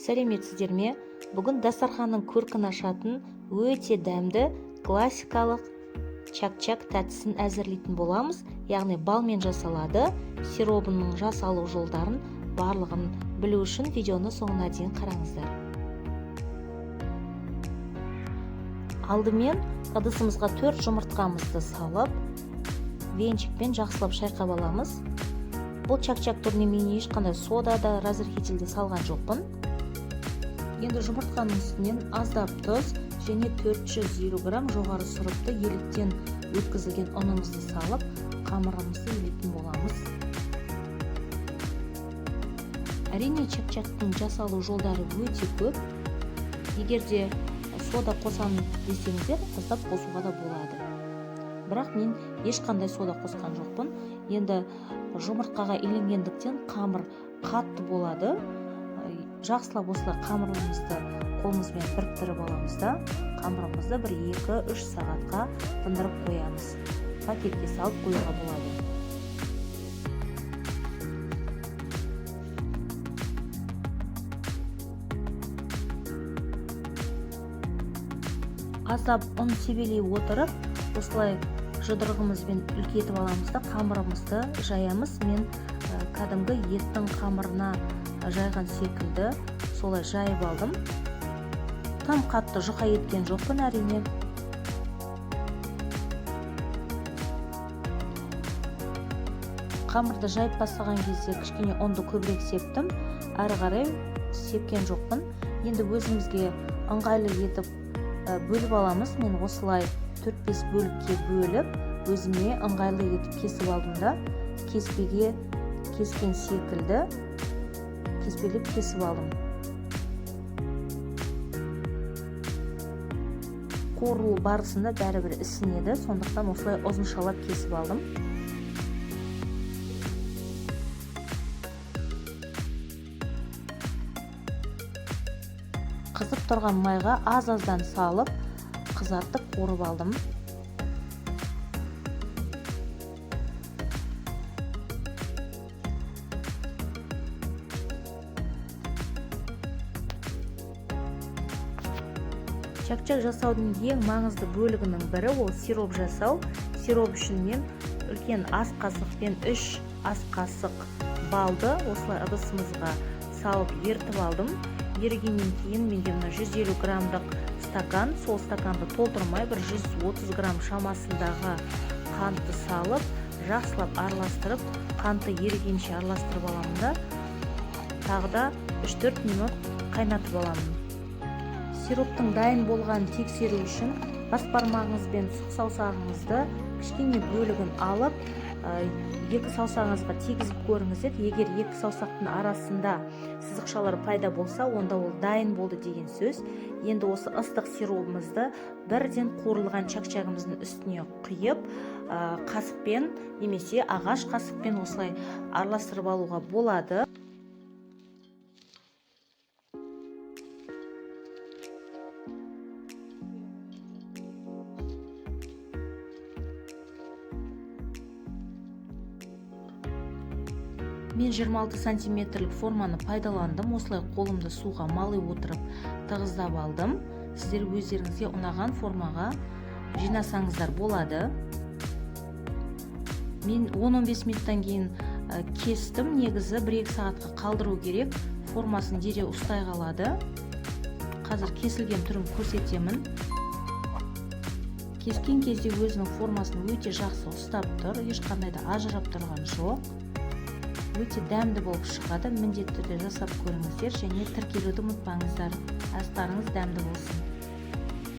Сәлеметсіздер ме? Бүгін дастарханның көркін ашатын өте дәмді классикалық чак-чак тәттісін әзірлейтін боламыз. Яғни балмен жасалады. Сиробының жасалу жолдарын барлығын білу үшін видеоны соңына дейін қараңыздар. Алдымен ыдысымызға 4 жұмыртқамызды салып, венчикпен жақсылап шайқап аламыз. Бұл чак-чак түріне мен ешқандай сода да разрыхитель салған жоқпын. Енді жұмыртқаның үстінен аздап тұз және 450 грамм жоғары сұрыпты еліктен өткізілген ұнымызды салып, қамырымызды елетін боламыз. Әрине, чак-чактың жасалу жолдары өте көп. Егерде сода қосамын десеңіздер, аздап қосуға да болады. Бірақ мен ешқандай сода қосқан жоқпын. Енді жұмыртқаға иленгендіктен қамыр қатты болады. Жақсылап осылай қамырымызды қолымызбен біріктіріп аламыз да, қамырымызды 1-2-3 сағатқа тындырып қоямыз. Пакетке салып қоюға болады. Аздап ұн себелей отырып, осылай жұдырығымызбен үлкейтіп аламыз да, қамырымызды жаямыз. Мен кәдімгі еттің қамырына жайған секілді солай жайып алдым. Там қатты жұқа еткен жоқпын әрине. Қамырды жайып бастаған кезде кішкене ұнды көбірек септім. Әрі қарай сепкен жоқпын. Енді өзімізге ыңғайлы етіп бөліп аламыз. Мен осылай 4-5 бөлікке бөліп, өзіме ыңғайлы етіп кесіп алдым да, кеспеге кескен секілді кеспелеп кесіп алдым. Қуырылу барысында бәрібір ісінеді, сондықтан осылай ұзыншалап кесіп алдым. Қызып тұрған майға аз-аздан салып, қызартып қуырып алдым. Чак-чак жасаудың ең маңызды бөлігінің бірі ол сироп жасау. Сироп үшін мен үлкен ас қасықпен 3 ас қасық балды осылай ыдысымызға салып ертіп алдым. Ергеннен кейін менде 150 граммдық стакан, сол стаканды толтырмай 130 грамм шамасындағы қантты салып, жақсылап араластырып, қанты ерігенше араластырып аламын да, тағы да 3-4 минут қайнатып аламын. Сироптың дайын болған тексеру үшін бас бармағыңызбен сұқ саусағыңызды кішкене бөлігін алып, 2 саусағыңызға тигізіп көріңіздер. Егер 2 саусақтың арасында сызықшалар пайда болса, онда ол дайын болды деген сөз. Енді осы ыстық сиробымызды бірден қуырылған чак-чагымыздың үстіне құйып, қасықпен немесе ағаш қасықпен осылай араластырып алуға болады. Мен 26 сантиметрлік форманы пайдаландым. Осылай қолымды суға малый отырып тығыздап алдым. Сіздер өздеріңізге ұнаған формаға жинасаңыздар болады. Мен 10-15 минуттан кейін кестім. Негізі 1-2 сағатқа қалдыру керек. Формасын дереу ұстай қалады. Қазір кесілген түрін көрсетемін. Кескен кезде өзінің формасын өте жақсы ұстап тұр. Ешқандай да ажырап тұрған жоқ. Өте дәмді болып шығады. Міндетті түрде жасап көріңіздер және тіркелуді ұмытпаңыздар. Астарыңыз дәмді болсын.